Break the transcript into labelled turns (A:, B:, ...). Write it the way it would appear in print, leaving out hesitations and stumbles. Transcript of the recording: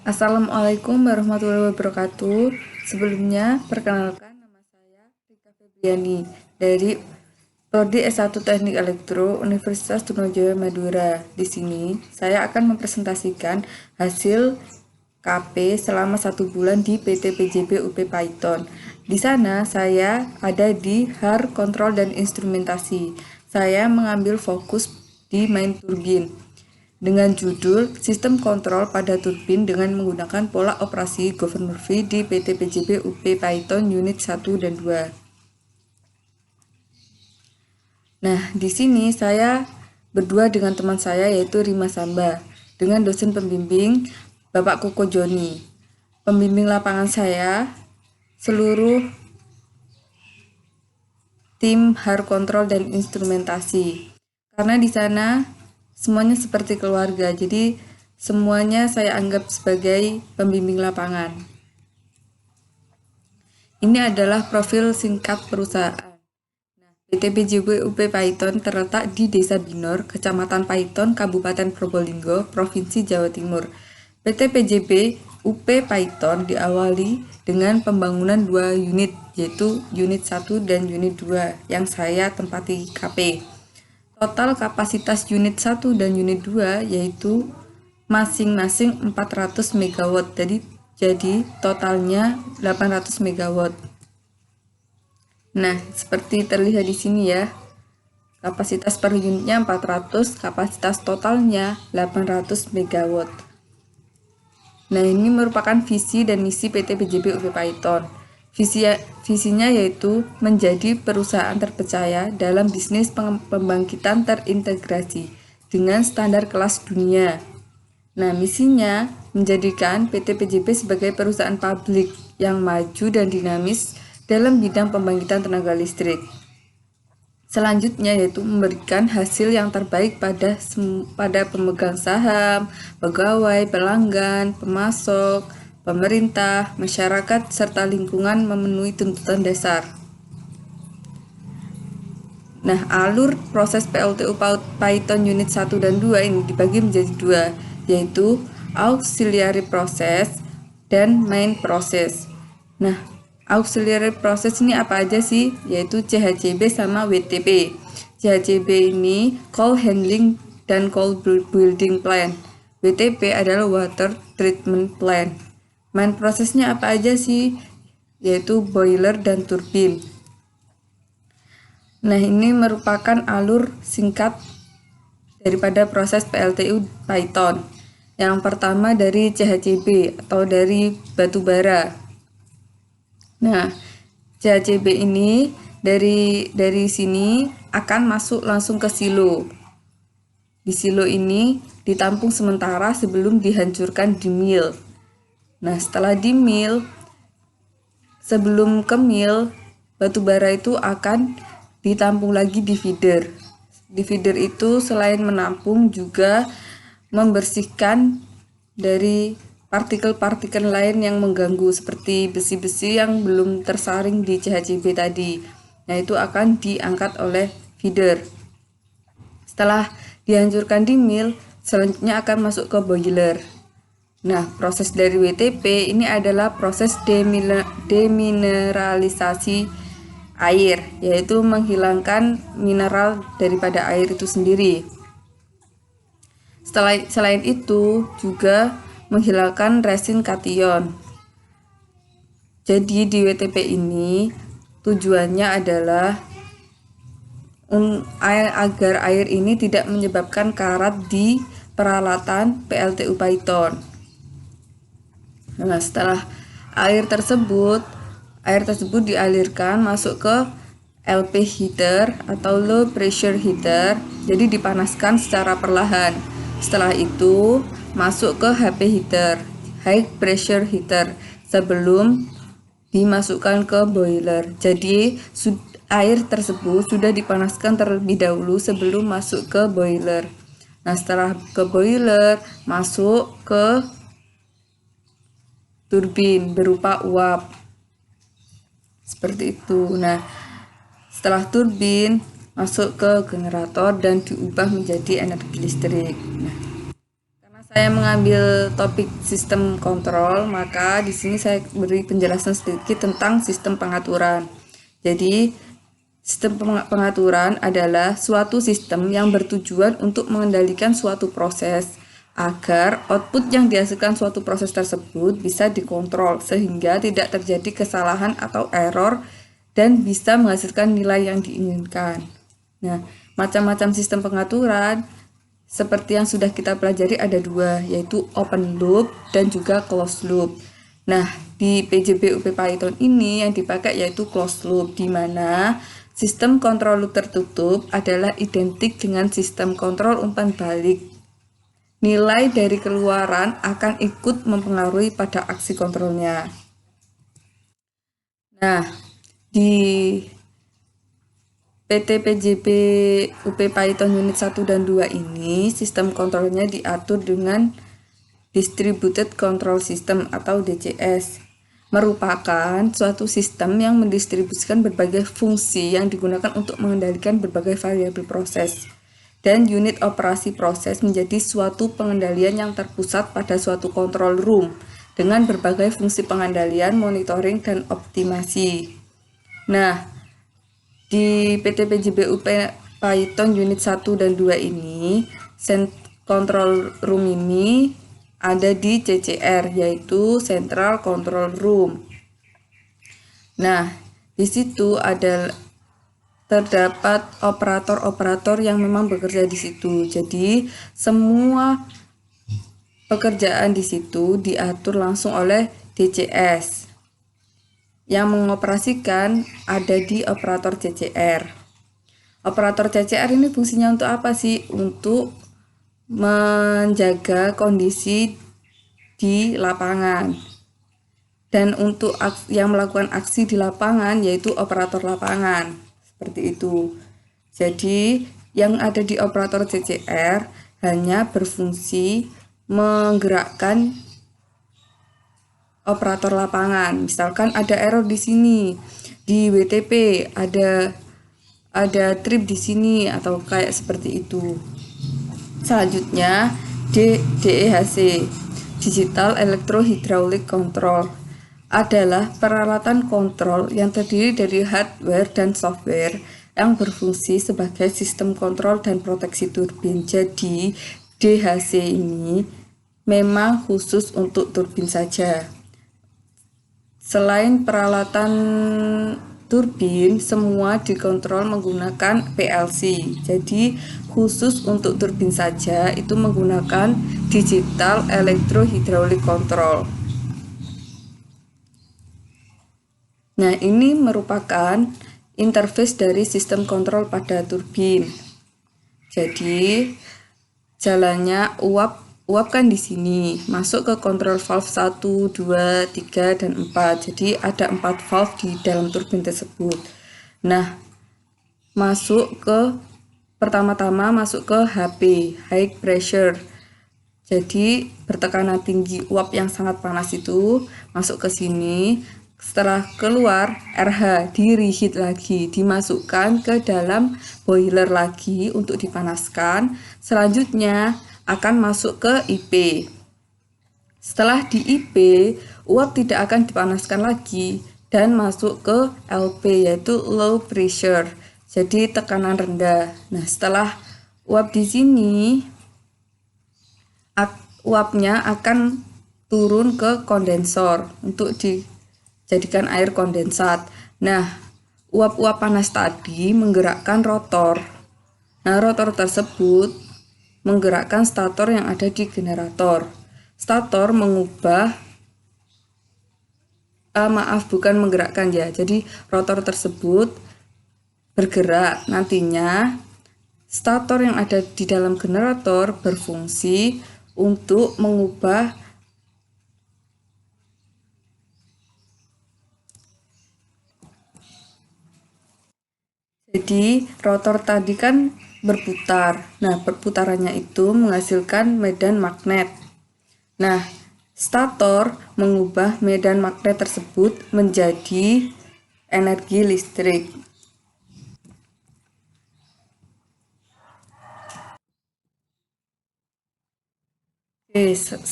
A: Assalamualaikum warahmatullahi wabarakatuh. Sebelumnya, perkenalkan nama saya Rika Febriani dari Prodi S1 Teknik Elektro Universitas Trunojoyo Madura. Di sini, saya akan mempresentasikan hasil KP selama 1 bulan di PT PJB UP Python. Di sana, saya ada di HAR Kontrol dan Instrumentasi. Saya mengambil fokus di main turbin dengan judul Sistem Kontrol pada Turbin dengan menggunakan pola operasi Governor V di PT PJB UP Python Unit 1 dan 2. Nah, di sini saya berdua dengan teman saya yaitu Rima Samba dengan dosen pembimbing Bapak Koko Joni. Pembimbing lapangan saya seluruh tim HAR Kontrol dan Instrumentasi. Karena di sana semuanya seperti keluarga, jadi semuanya saya anggap sebagai pembimbing lapangan. Ini adalah profil singkat perusahaan. PT PJB UP Python terletak di Desa Binor, Kecamatan Python, Kabupaten Probolinggo, Provinsi Jawa Timur. PT PJB UP Python diawali dengan pembangunan 2 unit, yaitu Unit 1 dan Unit 2 yang saya tempati KP. Total kapasitas Unit 1 dan Unit 2 yaitu masing-masing 400 MW, jadi totalnya 800 MW. Nah, seperti terlihat di sini ya, kapasitas per unitnya 400, kapasitas totalnya 800 MW. Nah, ini merupakan visi dan misi PT PJB UP Python. Visinya yaitu menjadi perusahaan terpercaya dalam bisnis pembangkitan terintegrasi dengan standar kelas dunia. Nah, misinya menjadikan PT PJB sebagai perusahaan publik yang maju dan dinamis dalam bidang pembangkitan tenaga listrik. Selanjutnya yaitu memberikan hasil yang terbaik pada pemegang saham, pegawai, pelanggan, pemasok, pemerintah, masyarakat, serta lingkungan memenuhi tuntutan dasar. Nah, alur proses PLTU Python Unit 1 dan 2 ini dibagi menjadi 2, yaitu auxiliary process dan main process. Nah, auxiliary process ini apa aja sih? Yaitu CHCB sama WTP. CHCB ini Coal Handling dan Coal Building Plant. WTP adalah Water Treatment Plant. Main prosesnya apa aja sih? Yaitu boiler dan turbin. Nah, ini merupakan alur singkat daripada proses PLTU Python. Yang pertama dari CHCB atau dari batu bara. Nah, CHCB ini dari sini akan masuk langsung ke silo. Di silo ini ditampung sementara sebelum dihancurkan di mill. Nah, setelah di mill, sebelum ke mill, batu bara itu akan ditampung lagi di feeder. Di feeder itu selain menampung juga membersihkan dari partikel-partikel lain yang mengganggu seperti besi-besi yang belum tersaring di CHCB tadi. Nah, itu akan diangkat oleh feeder. Setelah dihancurkan di mill, selanjutnya akan masuk ke boiler. Nah, proses dari WTP ini adalah proses demineralisasi air, yaitu menghilangkan mineral daripada air itu sendiri. Selain itu juga menghilangkan resin kation. Jadi di WTP ini tujuannya adalah agar air ini tidak menyebabkan karat di peralatan PLTU Python. Nah, setelah air tersebut dialirkan masuk ke LP heater atau low pressure heater, jadi dipanaskan secara perlahan. Setelah itu masuk ke HP heater, high pressure heater, sebelum dimasukkan ke boiler. Jadi air tersebut sudah dipanaskan terlebih dahulu sebelum masuk ke boiler. Nah, setelah ke boiler masuk ke turbin berupa uap. Seperti itu. Nah, setelah turbin masuk ke generator dan diubah menjadi energi listrik. Nah, karena saya mengambil topik sistem kontrol, maka di sini saya beri penjelasan sedikit tentang sistem pengaturan. Jadi, sistem pengaturan adalah suatu sistem yang bertujuan untuk mengendalikan suatu proses agar output yang dihasilkan suatu proses tersebut bisa dikontrol sehingga tidak terjadi kesalahan atau error dan bisa menghasilkan nilai yang diinginkan. Nah, macam-macam sistem pengaturan seperti yang sudah kita pelajari ada dua, yaitu open loop dan juga closed loop. Nah, di PJB UP Python ini yang dipakai yaitu closed loop, di mana sistem kontrol loop tertutup adalah identik dengan sistem kontrol umpan balik. Nilai dari keluaran akan ikut mempengaruhi pada aksi kontrolnya. Nah, di PT PJB UP Python Unit 1 dan 2 ini sistem kontrolnya diatur dengan Distributed Control System atau DCS, merupakan suatu sistem yang mendistribusikan berbagai fungsi yang digunakan untuk mengendalikan berbagai variabel proses. Dan unit operasi proses menjadi suatu pengendalian yang terpusat pada suatu control room dengan berbagai fungsi pengendalian, monitoring, dan optimasi. Nah, di PT PJB UP Python Unit 1 dan 2 ini, control room ini ada di CCR, yaitu Central Control Room. Nah, di situ terdapat operator-operator yang memang bekerja di situ. Jadi, semua pekerjaan di situ diatur langsung oleh DCS. Yang mengoperasikan ada di operator CCR. Operator CCR ini fungsinya untuk apa sih? Untuk menjaga kondisi di lapangan. Dan untuk yang melakukan aksi di lapangan yaitu operator lapangan. Seperti itu. Jadi, yang ada di operator CCR hanya berfungsi menggerakkan operator lapangan. Misalkan ada error di sini, di WTP ada trip di sini atau kayak seperti itu. Selanjutnya DEHC, Digital Electro Hydraulic Control, adalah peralatan kontrol yang terdiri dari hardware dan software yang berfungsi sebagai sistem kontrol dan proteksi turbin. Jadi DHC ini memang khusus untuk turbin saja. Selain peralatan turbin, semua dikontrol menggunakan PLC. Jadi, khusus untuk turbin saja itu menggunakan Digital Electro Hydraulic Control. Nah, ini merupakan interface dari sistem kontrol pada turbin. Jadi, jalannya uap kan di sini masuk ke kontrol valve 1, 2, 3, dan 4. Jadi ada 4 valve di dalam turbin tersebut. Nah, pertama-tama masuk ke HP, high pressure. Jadi bertekanan tinggi, uap yang sangat panas itu masuk ke sini. Setelah keluar, RH di reheat lagi, dimasukkan ke dalam boiler lagi untuk dipanaskan. Selanjutnya akan masuk ke IP. Setelah di IP, uap tidak akan dipanaskan lagi dan masuk ke LP, yaitu low pressure. Jadi tekanan rendah. Nah, setelah uap di sini, uapnya akan turun ke kondensor untuk dijadikan air kondensat. Nah, uap-uap panas tadi menggerakkan rotor. Nah, rotor tersebut menggerakkan stator yang ada di generator. Stator bukan menggerakkan ya. Jadi rotor tersebut bergerak. Nantinya stator yang ada di dalam generator berfungsi untuk mengubah jadi rotor tadi kan berputar. Nah, perputarannya itu menghasilkan medan magnet. Nah, stator mengubah medan magnet tersebut menjadi energi listrik. Oke, setelah